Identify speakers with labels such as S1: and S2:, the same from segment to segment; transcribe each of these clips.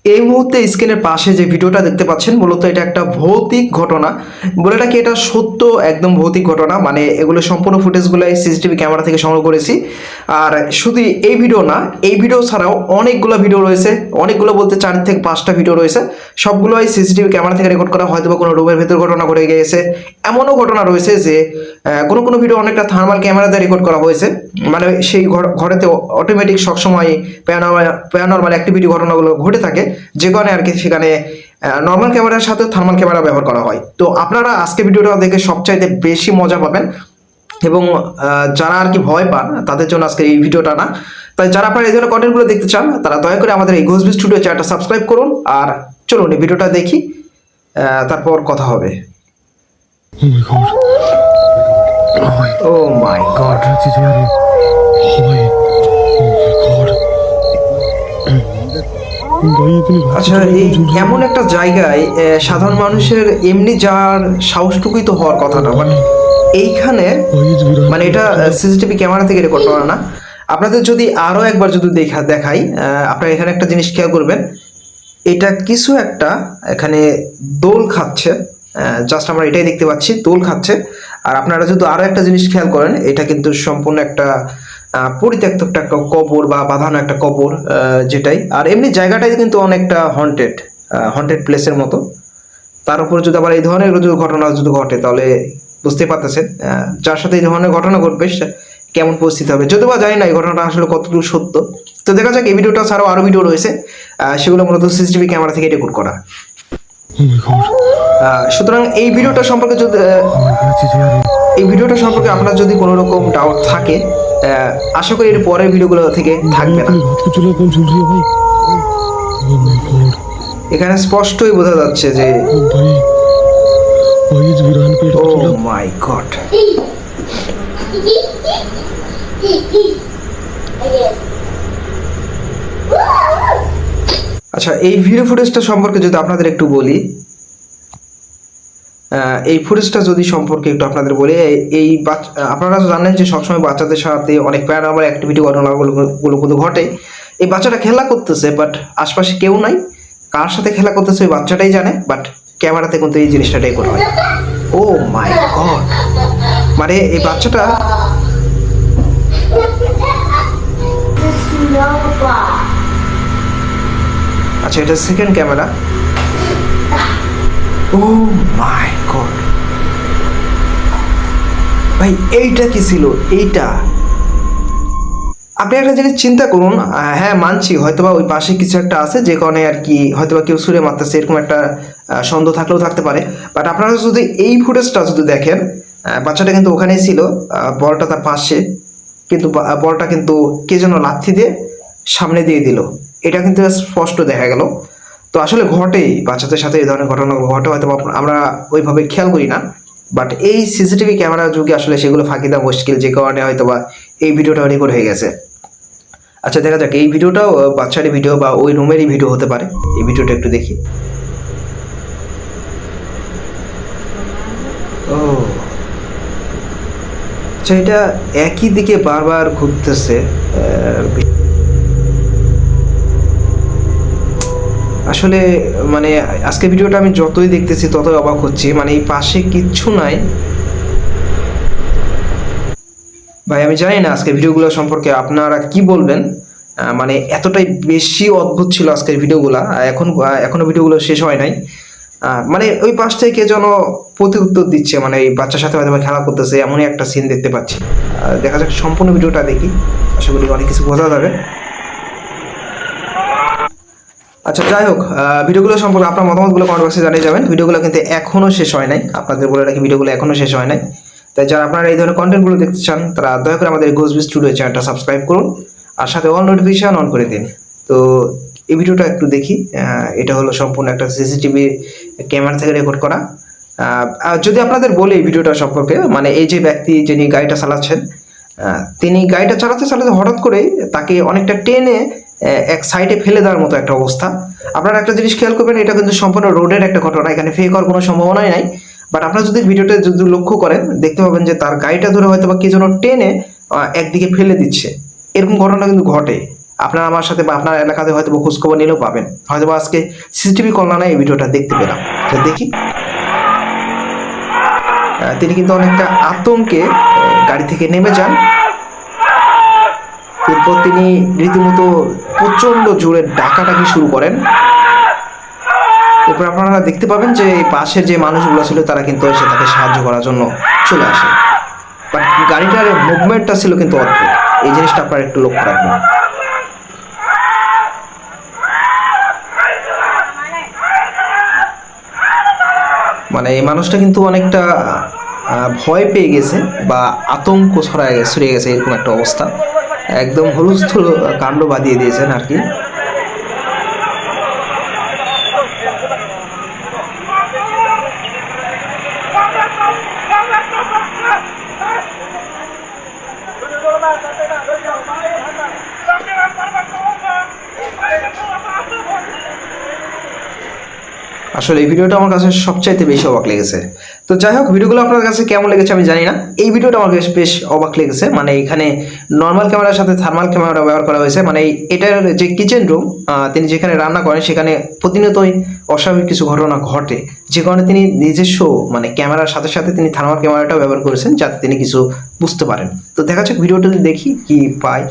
S1: এই মুহূর্তে স্ক্রিনের পাশে যে ভিডিওটা দেখতে পাচ্ছেন মূলত এটা একটা ভৌতিক ঘটনা। বলে রাখি এটা সত্য একদম ভৌতিক ঘটনা, মানে এগুলো সম্পূর্ণ ফুটেজগুলো সিসিটিভি ক্যামেরা থেকে সংগ্রহ করেছি। আর শুধু এই ভিডিও না, এই ভিডিও ছাড়াও অনেকগুলো ভিডিও রয়েছে, অনেকগুলো বলতে 4 থেকে 5টা ভিডিও রয়েছে। সবগুলোই সিসিটিভি ক্যামেরা থেকে রেকর্ড করা, হয়তো বা কোনো রুমের ভেতর ঘটনা ঘটে গিয়েছে। এমনও ঘটনা রয়েছে যে কোনো কোনো ভিডিও অনেকটা থার্মাল ক্যামেরা দিয়ে রেকর্ড করা হয়েছে, মানে সেই ঘরেতে অটোমেটিক সবসময় প্যারানরমাল অ্যাক্টিভিটি ঘটনাগুলো ঘটে থাকে, যে কারণে আর কি সেখানে নর্মাল ক্যামেরার সাথে থার্মাল ক্যামেরা ব্যবহার করা হয়। তো আপনারা আজকে ভিডিওটা দেখে সবচাইতে বেশি মজা পাবেন, এবং যারা আর কি ভয় পান তাদের জন্য আজকে এই ভিডিওটা না। তাই যারা আপনারা এই ধরনের কন্টেন্টগুলো দেখতে চান তারা দয়া করে আমাদের এই ঘোষবি স্টুডিও চ্যানেলটা সাবস্ক্রাইব করুন। আর চলুন এই ভিডিওটা দেখি, তারপর কথা হবে। ও মাই গড, আচ্ছা এই এমন একটা জায়গায় সাধারণ মানুষের এমনি যাওয়ার সাহসটুকুই তো হওয়ার কথা না, বাট এইখানে মানে এটা সিসিটিভি ক্যামেরা থেকে রেকর্ড করা না। আপনাদের যদি আরো একবার যদি দেখাই, আপনারা এখানে একটা জিনিস খেয়াল করবেন, এটা কিছু একটা এখানে দোল খাচ্ছে, জাস্ট আমরা এটাই দেখতে পাচ্ছি, দোল খাচ্ছে। আর আপনারা যদি আরো একটা জিনিস খেয়াল করেন, এটা কিন্তু সম্পূর্ণ একটা পরিত্যক্ত একটা কবর বা বাঁধানো একটা কবর, যেটাই। আর এমনি জায়গাটাই কিন্তু অনেকটা হন্টেড প্লেসের মতো। তার উপর যদি আবার এই ধরনের যদি ঘটনা যদি ঘটে, তাহলে বুঝতে পারতেছেন যার সাথে এই ধরনের ঘটনা ঘটবে কেমন পরিস্থিতি হবে। যদিও বা জানি না এই ঘটনাটা আসলে কতটুকু সত্য। তো দেখা যাক, এই ভিডিওটা ছাড়াও আরো ভিডিও রয়েছে, সেগুলো মূলত সিসিটিভি ক্যামেরা থেকে রেকর্ড করা। সুতরাং এই ভিডিওটা সম্পর্কে যদি আপনার যদি কোনো রকম ডাউট থাকে, আশা করি এর পরের ভিডিওগুলো থেকে থাকবে না। এখানে স্পষ্টই বোঝা যাচ্ছে যে ও মাই গড। আচ্ছা এই ভিডিও ফুটেজটা সম্পর্কে যদি আপনাদের একটু বলি, এই ফুটেজটা যদি সম্পর্কে একটু আপনাদের বলি, এই আপনারা জানেন যে সবসময় বাচ্চাদের সাথে অনেক প্যারানরমাল অ্যাক্টিভিটি ঘটনাগুলো কিন্তু ঘটে। এই বাচ্চাটা খেলা করতেছে, বাট আশপাশে কেউ নাই, কার সাথে খেলা করতেছে ওই বাচ্চাটাই জানে, বাট ক্যামেরাতে কিন্তু এই জিনিসটা রেকর্ড হয়। ও মাই গড, মানে এই বাচ্চাটা আচ্ছা এটা সেকেন্ড ক্যামেরা। ও মাই গড ভাই, এইটা কি ছিল? এইটা আপনি একটা জিনিস চিন্তা করুন, হ্যাঁ মানছি হয়তোবা ওই পাশে কিছু একটা আছে, যে কারণে আর কি হয়তোবা কেউ ছুঁড়ে মারতেছে, এরকম একটা সন্দেহ থাকলেও থাকতে পারে। বাট আপনারা যদি এই ফুটেজটা যদি দেখেন, বাচ্চাটা কিন্তু ওখানেই ছিল, বলটা তার পাশে, কিন্তু বলটা কিন্তু কে যেন লাথি দিয়ে সামনে দিয়ে দিল, এটা কিন্তু স্পষ্ট দেখা গেল। তো আসলে ঘটেই বাচ্চাদের সাথে এই ধরনের ঘটনাগুলো ঘটে, হয়তো আমরা ওইভাবে খেয়াল করি না, বাট এই সিসিটিভি ক্যামেরার যুগে আসলে সেগুলো ফাঁকি দেওয়া মুশকিল, যে কারণে হয়তো বা এই ভিডিওটা রেকর্ড হয়ে গেছে। আচ্ছা দেখা যাক, এই ভিডিওটাও বাচ্চারই ভিডিও বা ওই রুমেরই ভিডিও হতে পারে। এই ভিডিওটা একটু দেখি। ও আচ্ছা, এটা একই দিকে বারবার ঘুরতেছে। আসলে মানে আজকে ভিডিওটা আমি যতই দেখতেছি ততই অবাক হচ্ছি, মানে এই পাশে কিচ্ছু নাই। ভাই আমি জানি না আজকে ভিডিওগুলো সম্পর্কে আপনারা কি বলবেন, মানে এতটাই বেশি অদ্ভুত ছিল আজকের ভিডিওগুলো। এখনো ভিডিওগুলো শেষ হয় নাই, মানে ওই পাশ থেকে কে যেন প্রতি উত্তর দিচ্ছে, মানে এই বাচ্চার সাথে হয়তো খেলা করতেছে, এমনই একটা সিন দেখতে পাচ্ছি। দেখা যাক সম্পূর্ণ ভিডিওটা দেখি, আশা করি অনেক কিছু বোঝা যাবে। আচ্ছা যাই হোক, ভিডিওগুলো সম্পর্কে আপনার মতামতগুলো কমেন্ট বক্সে জানিয়ে যাবেন। ভিডিওগুলো কিন্তু এখনও শেষ হয় নাই, আপনাদের বলে রাখি ভিডিওগুলো এখনও শেষ হয় নাই। তাই যারা আপনারা এই ধরনের কন্টেন্টগুলো দেখতে চান তারা দয়া করে আমাদের ঘোষবি স্টুডিও চ্যানেলটা সাবস্ক্রাইব করুন, আর সাথে অল নোটিফিকেশন অন করে দিন। তো এই ভিডিওটা একটু দেখি, এটা হলো সম্পূর্ণ একটা সিসিটিভি ক্যামেরা থেকে রেকর্ড করা। যদি আপনাদের বলি এই ভিডিওটা সম্পর্কে, মানে এই যে ব্যক্তি যিনি গাড়িটা চালাচ্ছেন, তিনি গাড়িটা চালাতে চালাতে হঠাৎ করে তাকে অনেকটা টেনে এক সাইডে ফেলে দেওয়ার মতো একটা অবস্থা। আপনারা একটা জিনিস খেয়াল করবেন, এটা কিন্তু সম্পূর্ণ রোডের একটা ঘটনা, এখানে ফেক হওয়ার কোনো সম্ভাবনাই নাই। বাট আপনারা যদি ভিডিওটা যদি লক্ষ্য করেন, দেখতে পাবেন যে তার গাড়িটা ধরে হয়তো বা কে যেন টেনে একদিকে ফেলে দিচ্ছে, এরকম ঘটনা কিন্তু ঘটে। আপনারা আমার সাথে বা আপনার এলাকাতে হয়তো খোঁজখবর নিলেও পাবেন, হয়তো আজকে সিসিটিভি কল্যাণে এই ভিডিওটা দেখতে পেলাম। তো দেখি তিনি কিন্তু অনেকটা আতঙ্কে গাড়ি থেকে নেমে যান। এরপর তিনি রীতিমতো প্রচন্ড জোরে ডাকাডাকি শুরু করেন। এরপর আপনারা দেখতে পাবেন যে পাশের যে মানুষগুলো ছিল তারা কিন্তু এসে তাকে সাহায্য করার জন্য চলে আসে। বাট গাড়িটার মুভমেন্টটা ছিল কিন্তু অদ্ভুত, এই জিনিসটা আপনারা একটু লক্ষ্য রাখবেন। মানে এই মানুষটা কিন্তু অনেকটা ভয় পেয়ে গেছে বা আতঙ্ক ছড়িয়ে গেছে, এরকম একটা অবস্থা। একদম হুলস্থুল কাণ্ড বাঁধিয়ে দিয়েছেন আর কি। আসলে এই ভিডিওটা আমার কাছে সবচাইতে বেশি অবাক লেগেছে। তো যাই হোক, ভিডিওগুলো আপনার কাছে কেমন লেগেছে আমি জানি না। এই ভিডিওটা আমার কাছে বেশ অবাক লেগেছে। মানে এখানে নর্মাল ক্যামেরার সাথে থার্মাল ক্যামেরা ব্যবহার করা হয়েছে। মানে এটার যে কিচেন রুম, তিনি যেখানে রান্না করেন সেখানে প্রতিনিয়তই অস্বাভাবিক কিছু ঘটনা ঘটে, যে কারণে তিনি নিজস্ব মানে ক্যামেরার সাথে সাথে তিনি থার্মাল ক্যামেরাটাও ব্যবহার করেছেন যাতে তিনি কিছু বুঝতে পারেন। তো দেখা যাক ভিডিওটা দেখি কি পাই।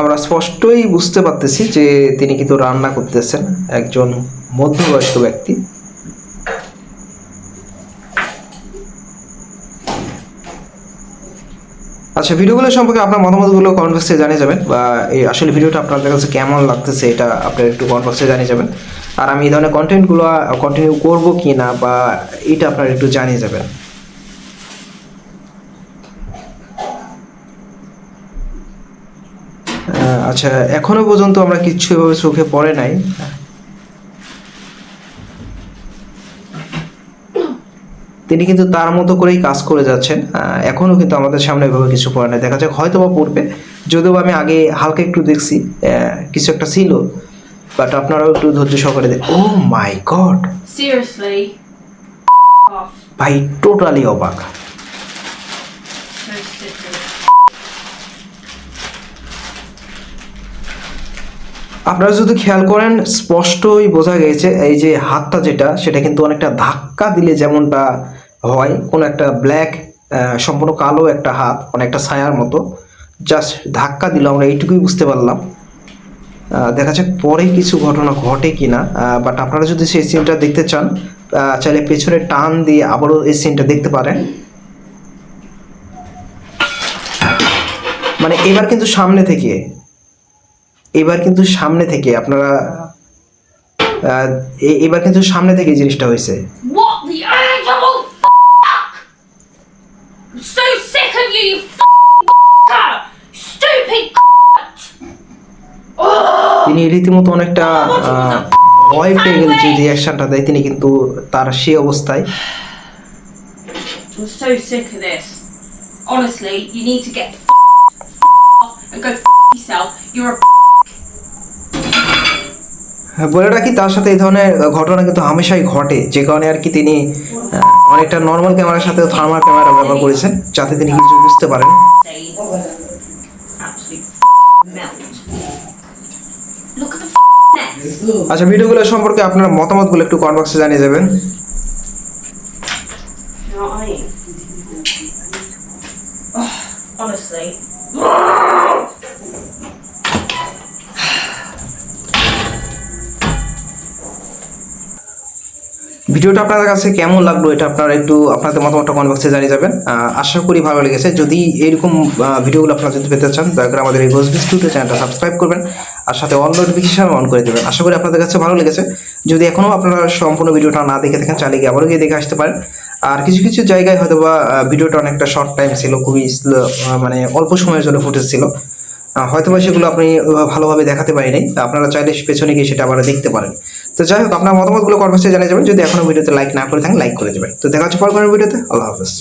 S1: আমরা স্পষ্টই বুঝতে পারতেছি যে তিনি কিন্তু রান্না করতেছেন, একজন মধ্যবয়স্ক ব্যক্তি। আচ্ছা, ভিডিওগুলো সম্পর্কে আপনার মতামতগুলো কমেন্ট বক্সে জানিয়ে যাবেন, বা এই আসলে ভিডিওটা আপনাদের কাছে কেমন লাগতেছে এটা আপনারা একটু কমেন্ট বক্সে জানিয়ে যাবেন। আর আমি এই ধরনের কন্টেন্টগুলো কন্টিনিউ করবো কি না বা এটা আপনারা একটু জানিয়ে যাবেন। আচ্ছা, এখনো পর্যন্ত আমরা কিচ্ছু এভাবে চোখে পড়ে নাই। তিনি কিন্তু তার মতো করেই কাজ করে যাচ্ছেন, এখনো কিন্তু আমাদের সামনে এভাবে কিছু পড়ে নাই। দেখা যাক হয়তো বা পড়বে, যদিও আমি আগে হালকা একটু দেখছি কিছু একটা ছিল, বাট আপনারাও একটু ধৈর্য সহকারে দেখ। ও মাই গড,
S2: সিরিয়াসলি
S1: ভাই টোটালি অবাক। আপনারা যদি খেয়াল করেন স্পষ্টই বোঝা গেছে এই যে হাতটা যেটা, সেটা কিন্তু অনেকটা ধাক্কা দিলে যেমনটা হয়, কোনো একটা ব্ল্যাক সম্পূর্ণ কালো একটা হাত, অনেকটা ছায়ার মতো জাস্ট ধাক্কা দিল, আমরা এইটুকুই বুঝতে পারলাম। দেখা যাক পরে কিছু ঘটনা ঘটে কিনা। বাট আপনারা যদি সেই সিনটা দেখতে চান চাইলে পেছনে টান দিয়ে আবারও এই সিনটা দেখতে পারেন। মানে এবার কিন্তু সামনে থেকে আপনারা এবার কিন্তু সামনে থেকে এই জিনিসটা হয়েছে।
S2: What the actual fuck? I'm so sick of you, you stupid.
S1: তিনি রীতিমতো অনেকটা ভয় পেয়ে গেলেন, যে রিয়াকশনটা দেয় তিনি কিন্তু তার সেই অবস্থায়।
S2: I'm so sick of this. Honestly, you need to get off and go yourself. You're a
S1: বলে রাখি তার সাথে এই ধরনের ঘটনা কিন্তু হামেশাই ঘটে, যে কারণে আর কি তিনি অনেকটা নর্মাল ক্যামেরার সাথে থার্মাল ক্যামেরা ব্যবহার করেছেন যাতে তিনি কিছু বুঝতে পারেন। আচ্ছা, ভিডিওগুলো সম্পর্কে আপনার মতামতগুলো একটু কমেন্ট বক্সে জানিয়ে যাবেন।
S2: Honestly.
S1: ভিডিওটা আপনাদের কাছে কেমন লাগলো এটা আপনারা একটু আপনাদের মতামতটা কমেন্ট বক্সে জানিয়ে যাবেন। আশা করি ভালো লেগেছে। যদি এরকম ভিডিওগুলো আপনারা যদি পেতে চান দয়া করে আমাদের এই গোসবিস স্টুডিও চ্যানেলটা সাবস্ক্রাইব করবেন আর সাথে অল নোটিফিকেশন অন করে দেবেন। আশা করি আপনাদের কাছে ভালো লেগেছে। যদি এখনও আপনারা সম্পূর্ণ ভিডিওটা না দেখে থাকেন চাইলে গিয়ে আবারও গিয়ে দেখে আসতে পারেন। আর কিছু কিছু জায়গায় হয়তো বা ভিডিওটা অনেকটা শর্ট টাইম ছিল, খুবই মানে অল্প সময়ের জন্য ফুটেজ ছিল, হয়তো বা সেগুলো আপনি ভালোভাবে দেখাতে পারি নাই। আপনারা চাইলে পেছনে গিয়ে সেটা আবার দেখতে পারেন। তো যাই হোক, আপনার মতামতগুলো কমেন্টে জানিয়ে যাবেন। যদি এখনো ভিডিওতে লাইক না করে থাকেন লাইক করে দেবেন। তো দেখা হচ্ছে পরের ভিডিওতে। আল্লাহ হাফেজ।